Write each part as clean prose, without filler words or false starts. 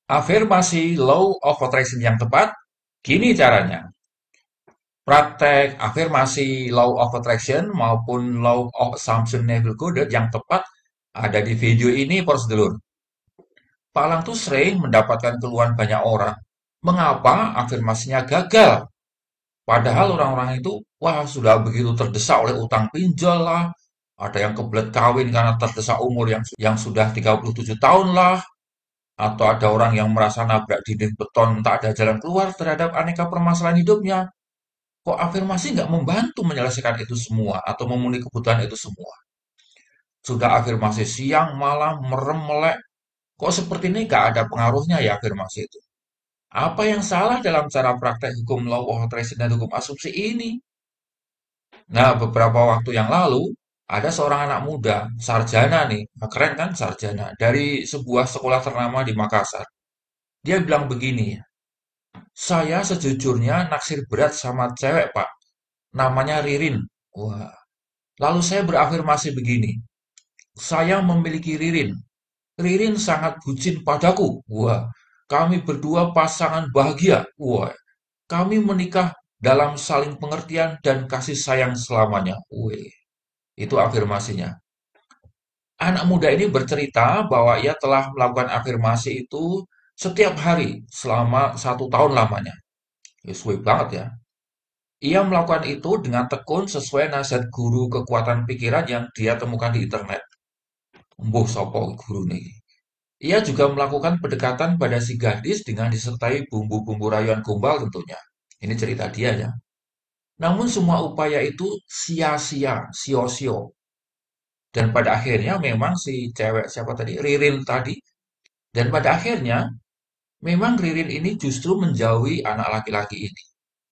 Afirmasi Law of Attraction yang tepat, gini caranya. Praktek afirmasi Law of Attraction maupun Law of Assumption Neville Goddard yang tepat ada di video ini, Sedulur. Pak Lang tuh sering mendapatkan keluhan banyak orang. Mengapa afirmasinya gagal? Padahal orang-orang itu, wah sudah begitu terdesak oleh utang pinjol lah. Ada yang kebelet kawin karena terdesak umur yang sudah 37 tahun lah. Atau ada orang yang merasa nabrak dinding beton tak ada jalan keluar terhadap aneka permasalahan hidupnya. Kok afirmasi nggak membantu menyelesaikan itu semua atau memenuhi kebutuhan itu semua? Sudah afirmasi siang, malam, merem, melek. Kok seperti ini nggak ada pengaruhnya ya afirmasi itu? Apa yang salah dalam cara praktek hukum law of attraction dan hukum asumsi ini? Nah, beberapa waktu yang lalu, ada seorang anak muda, sarjana nih, nah, keren kan sarjana, dari sebuah sekolah ternama di Makassar. Dia bilang begini, saya sejujurnya naksir berat sama cewek, Pak. Namanya Ririn. Wah. Lalu saya berafirmasi begini, saya memiliki Ririn. Ririn sangat bucin padaku. Wah. Kami berdua pasangan bahagia. Wah. Kami menikah dalam saling pengertian dan kasih sayang selamanya. Wih. Itu afirmasinya. Anak muda ini bercerita bahwa ia telah melakukan afirmasi itu setiap hari selama 1 tahun lamanya. Ya, suwe banget ya. Ia melakukan itu dengan tekun sesuai nasihat guru kekuatan pikiran yang dia temukan di internet. Mbuh sopo guru nih. Ia juga melakukan pendekatan pada si gadis dengan disertai bumbu-bumbu rayuan gombal tentunya. Ini cerita dia ya. Namun semua upaya itu sia-sia, sio-sio. Dan pada akhirnya memang si cewek siapa tadi, Ririn tadi, dan pada akhirnya memang Ririn ini justru menjauhi anak laki-laki ini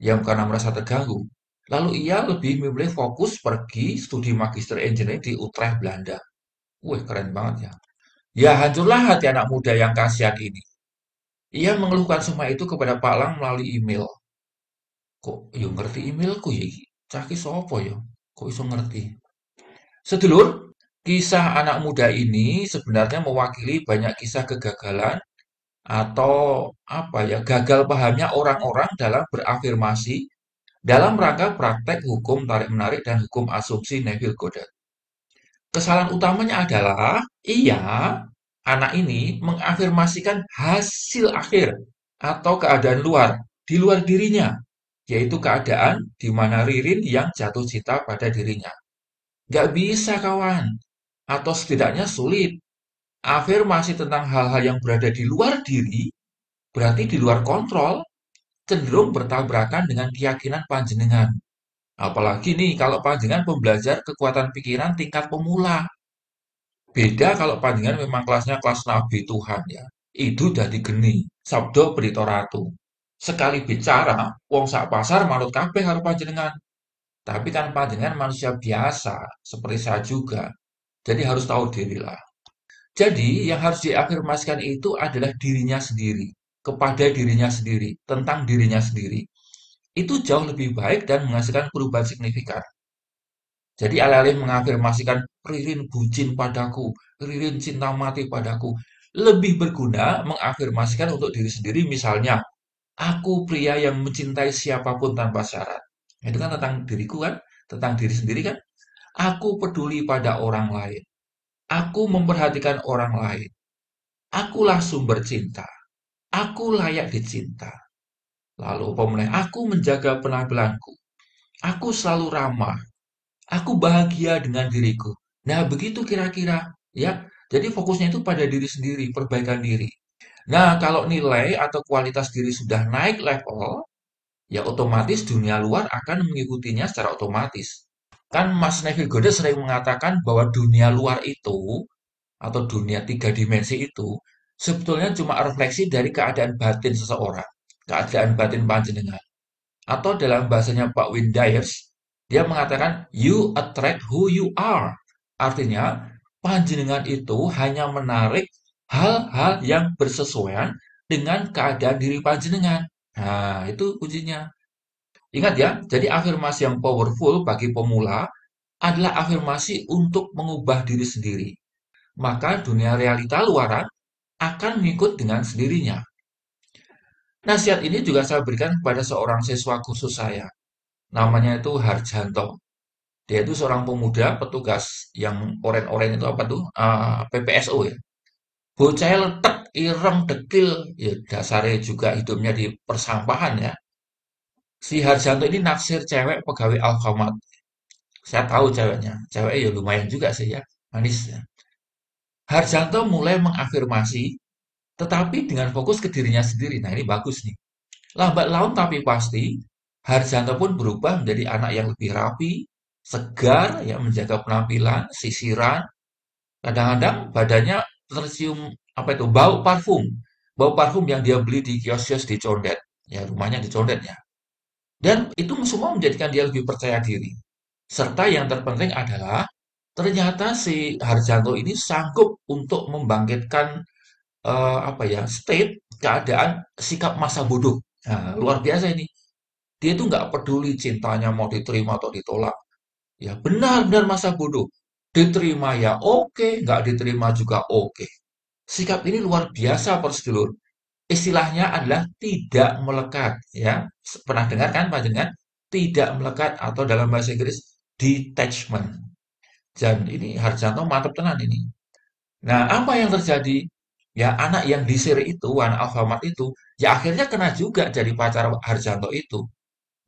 yang karena merasa terganggu. Lalu ia lebih memilih fokus pergi studi Magister Engineering di Utrecht, Belanda. Wih, keren banget ya. Ya, hancurlah hati anak muda yang kasihan ini. Ia mengeluhkan semua itu kepada Pak Lang melalui email. Kok yo ngerti emailku ya iki? Cah ki sapa ya? Kok iso ngerti? Sedulur, kisah anak muda ini sebenarnya mewakili banyak kisah kegagalan atau apa ya, gagal pahamnya orang-orang dalam berafirmasi dalam rangka praktek hukum tarik-menarik dan hukum asumsi Neville Goddard. Kesalahan utamanya adalah ia, anak ini, mengafirmasikan hasil akhir atau keadaan luar, di luar dirinya, yaitu keadaan di mana Ririn yang jatuh cinta pada dirinya. Nggak bisa, kawan. Atau setidaknya sulit. Afirmasi tentang hal-hal yang berada di luar diri, berarti di luar kontrol, cenderung bertabrakan dengan keyakinan panjenengan. Apalagi nih kalau panjenengan pembelajar kekuatan pikiran tingkat pemula. Beda kalau panjenengan memang kelasnya kelas Nabi Tuhan ya. Itu dadi geni, sabda Brito Ratu. Sekali bicara, wong sak pasar manut kabeh karo panjenengan. Tapi kan panjenengan manusia biasa, seperti saya juga. Jadi harus tahu diri lah. Jadi yang harus diafirmasikan itu adalah dirinya sendiri, kepada dirinya sendiri, tentang dirinya sendiri. Itu jauh lebih baik dan menghasilkan perubahan signifikan. Jadi alih-alih mengafirmasikan Ririn bucin padaku, Ririn cinta mati padaku, lebih berguna mengafirmasikan untuk diri sendiri misalnya, aku pria yang mencintai siapapun tanpa syarat. Itu kan tentang diriku kan, tentang diri sendiri kan. Aku peduli pada orang lain. Aku memperhatikan orang lain. Akulah sumber cinta. Aku layak dicinta. Lalu pemenang, aku menjaga penampilanku. Aku selalu ramah. Aku bahagia dengan diriku. Nah, begitu kira-kira, ya. Jadi fokusnya itu pada diri sendiri, perbaikan diri. Nah, kalau nilai atau kualitas diri sudah naik level, ya otomatis dunia luar akan mengikutinya secara otomatis. Kan Mas Neville Goddard sering mengatakan bahwa dunia luar itu, atau dunia 3 dimensi itu, sebetulnya cuma refleksi dari keadaan batin seseorang, keadaan batin panjenengan. Atau dalam bahasanya Pak Wayne Dyer, dia mengatakan, you attract who you are. Artinya, panjenengan itu hanya menarik hal-hal yang bersesuaian dengan keadaan diri panjenengan. Nah, itu kuncinya. Ingat ya, jadi afirmasi yang powerful bagi pemula adalah afirmasi untuk mengubah diri sendiri. Maka dunia realita luaran akan mengikut dengan sendirinya. Nasihat ini juga saya berikan kepada seorang siswa khusus saya. Namanya itu Harjanto. Dia itu seorang pemuda petugas yang oren-oren itu apa tuh? PPSO ya. Bocah letek, ireng, dekil. Ya dasarnya juga hidupnya di persampahan ya. Si Harjanto ini naksir cewek pegawai Alfamart. Saya tahu ceweknya. Ceweknya ya lumayan juga sih ya. Manis ya. Harjanto mulai mengafirmasi, tetapi dengan fokus ke dirinya sendiri. Nah ini bagus nih. Lambat laun tapi pasti, Harjanto pun berubah menjadi anak yang lebih rapi, segar, ya menjaga penampilan, sisiran. Kadang-kadang badannya tercium apa itu bau parfum yang dia beli di kios-kios di Condet. Ya rumahnya di Condet ya. Dan itu semua menjadikan dia lebih percaya diri. Serta yang terpenting adalah ternyata si Harjanto ini sanggup untuk membangkitkan apa ya keadaan sikap masa bodoh. Nah, luar biasa ini. Dia itu nggak peduli cintanya mau diterima atau ditolak. Ya benar-benar masa bodoh. Diterima ya oke, nggak diterima juga oke. Sikap ini luar biasa, Prosedulur. Istilahnya adalah tidak melekat, ya. Pernah dengar kan panjenengan? Tidak melekat atau dalam bahasa Inggris detachment. Dan ini Harjanto mantap tenan ini. Nah, apa yang terjadi? Ya, anak yang disir itu, anak Alfamart itu, ya akhirnya kena juga jadi pacar Harjanto itu.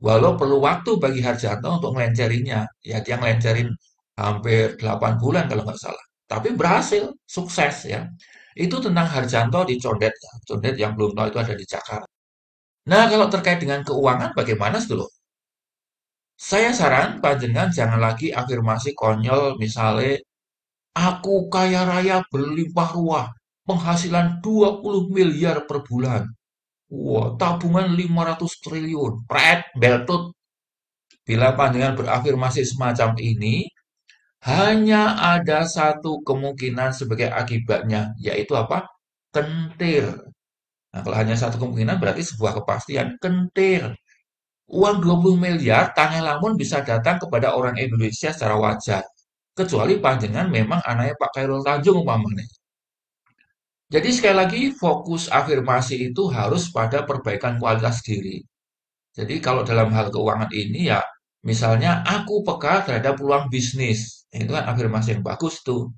Walau perlu waktu bagi Harjanto untuk ngelencerinya. Ya, dia ngelencerin hampir 8 bulan kalau nggak salah. Tapi berhasil, sukses ya. Itu tentang Harjanto di Condet. Ya. Condet yang belum tahu itu ada di Jakarta. Nah, kalau terkait dengan keuangan, bagaimana dulu? Saya saran panjenengan jangan lagi afirmasi konyol, misalnya, aku kaya raya berlimpah ruah, penghasilan 20 miliar per bulan. Wah, tabungan 500 triliun. Pret, beltut. Bila panjenengan berafirmasi semacam ini, hanya ada satu kemungkinan sebagai akibatnya, yaitu apa? Kentir. Nah, kalau hanya satu kemungkinan berarti sebuah kepastian. Kentir. Uang 20 miliar tanah lamun bisa datang kepada orang Indonesia secara wajar. Kecuali panjenengan memang anaknya Pak Khairul Tanjung umpamanya. Jadi sekali lagi fokus afirmasi itu harus pada perbaikan kualitas diri. Jadi kalau dalam hal keuangan ini ya misalnya aku peka terhadap peluang bisnis. Itu kan afirmasi yang bagus tuh.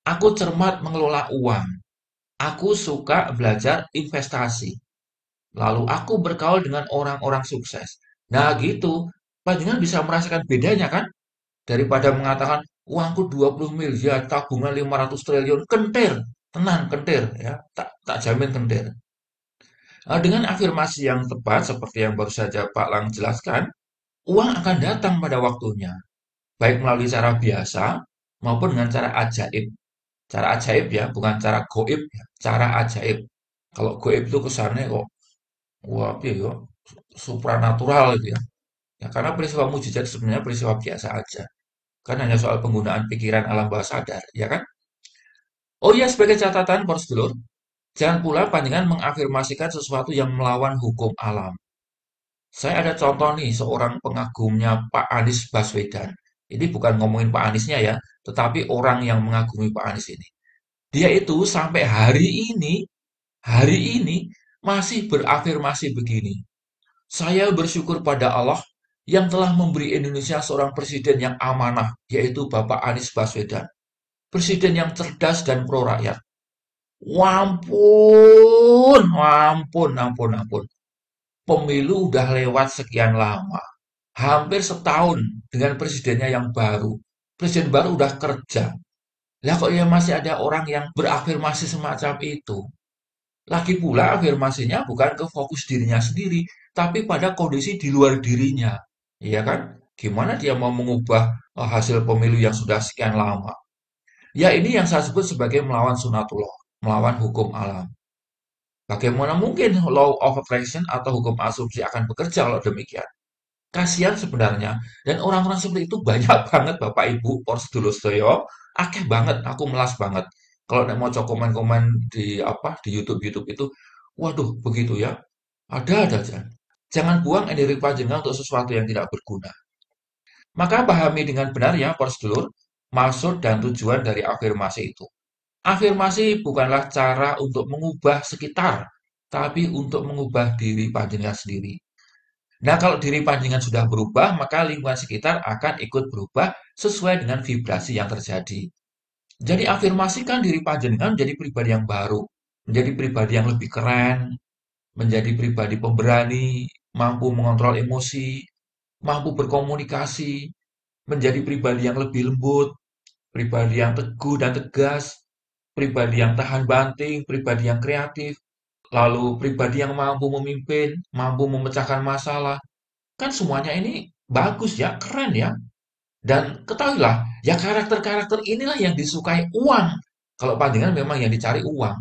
Aku cermat mengelola uang. Aku suka belajar investasi. Lalu aku bergaul dengan orang-orang sukses. Nah gitu, panjenengan bisa merasakan bedanya kan? Daripada mengatakan uangku 20 miliar, tabungan 500 triliun, kentir, tenang, kentir ya, tak jamin kentir. Dengan afirmasi yang tepat seperti yang baru saja Pak Lang jelaskan, uang akan datang pada waktunya, baik melalui cara biasa maupun dengan cara ajaib. Cara ajaib ya, bukan cara goib ya, cara ajaib. Kalau goib itu kesannya kok, wah, piye yo, supranatural gitu ya. Ya, karena peristiwa mujizat sebenarnya peristiwa biasa aja. Kan hanya soal penggunaan pikiran alam bawah sadar, ya kan? Oh iya, sebagai catatan, prosedur, jangan pula panjangan mengafirmasikan sesuatu yang melawan hukum alam. Saya ada contoh nih, seorang pengagumnya Pak Anies Baswedan. Ini bukan ngomongin Pak Aniesnya ya, tetapi orang yang mengagumi Pak Anies ini. Dia itu sampai hari ini masih berafirmasi begini. Saya bersyukur pada Allah yang telah memberi Indonesia seorang presiden yang amanah, yaitu Bapak Anies Baswedan. Presiden yang cerdas dan pro rakyat. Wampun, wampun, ampun, ampun. Pemilu udah lewat sekian lama. Hampir setahun dengan presidennya yang baru. Presiden baru udah kerja. Lah kok ya masih ada orang yang berafirmasi semacam itu? Lagi pula afirmasinya bukan ke fokus dirinya sendiri, tapi pada kondisi di luar dirinya. Iya kan? Gimana dia mau mengubah hasil pemilu yang sudah sekian lama? Ya ini yang saya sebut sebagai melawan sunatullah, melawan hukum alam. Bagaimana mungkin law of attraction atau hukum asumsi akan bekerja kalau demikian? Kasihan sebenarnya. Dan orang-orang seperti itu banyak banget Bapak Ibu, Pors dulu sedaya. Akeh banget, aku melas banget. Kalau mau cek komen-komen di di YouTube itu, waduh begitu ya. Ada aja. Jangan buang energi panjenengan untuk sesuatu yang tidak berguna. Maka pahami dengan benar ya, Pors dulur, maksud dan tujuan dari afirmasi itu. Afirmasi bukanlah cara untuk mengubah sekitar, tapi untuk mengubah diri panjenengan sendiri. Nah, kalau diri panjenengan sudah berubah, maka lingkungan sekitar akan ikut berubah sesuai dengan vibrasi yang terjadi. Jadi afirmasikan diri panjenengan menjadi pribadi yang baru, menjadi pribadi yang lebih keren, menjadi pribadi pemberani, mampu mengontrol emosi, mampu berkomunikasi, menjadi pribadi yang lebih lembut, pribadi yang teguh dan tegas, pribadi yang tahan banting, pribadi yang kreatif, lalu pribadi yang mampu memimpin, mampu memecahkan masalah. Kan semuanya ini bagus ya, keren ya. Dan ketahuilah, ya karakter-karakter inilah yang disukai uang. Kalau panjangan memang yang dicari uang,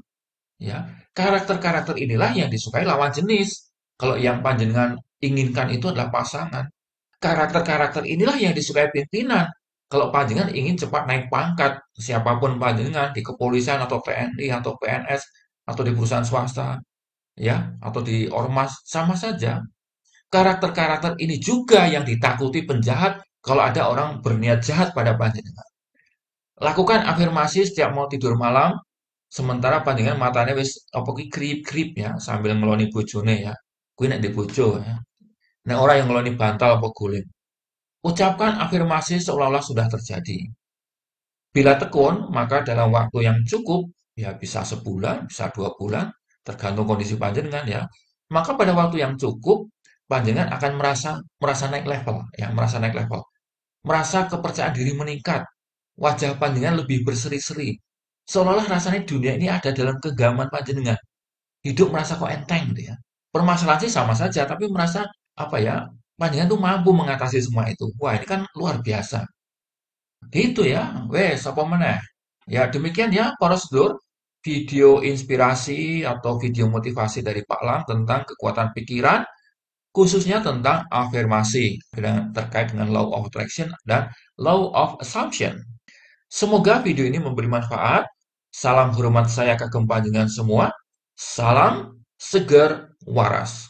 ya. Karakter-karakter inilah yang disukai lawan jenis. Kalau yang panjenengan inginkan itu adalah pasangan. Karakter-karakter inilah yang disukai pimpinan. Kalau panjenengan ingin cepat naik pangkat, siapapun panjenengan di kepolisian atau TNI atau PNS atau di perusahaan swasta, ya, atau di ormas sama saja. Karakter-karakter ini juga yang ditakuti penjahat kalau ada orang berniat jahat pada panjenengan. Lakukan afirmasi setiap mau tidur malam, sementara panjenengan matanya wis apa ki krip-krip ya, sambil ngeloni bojone ya. Kuwi nek di bojo ya. Nek ora yang ngeloni bantal apa guling. Ucapkan afirmasi seolah-olah sudah terjadi. Bila tekun, maka dalam waktu yang cukup, ya bisa sebulan, bisa 2 bulan, tergantung kondisi panjenengan ya. Maka pada waktu yang cukup, panjenengan akan merasa merasa naik level, ya, merasa naik level, merasa kepercayaan diri meningkat, wajah panjenengan lebih berseri-seri, seolah-olah rasanya dunia ini ada dalam genggaman panjenengan. Hidup merasa kok enteng gitu ya. Permasalahan sih sama saja, tapi merasa apa ya? Panjenengan tuh mampu mengatasi semua itu. Wah, ini kan luar biasa. Gitu ya, wes apa meneh. Ya demikian ya para sedulur, video inspirasi atau video motivasi dari Pak Lang tentang kekuatan pikiran, khususnya tentang afirmasi terkait dengan law of attraction dan law of assumption. Semoga video ini memberi manfaat. Salam hormat saya kagem panjenengan semua. Salam seger waras.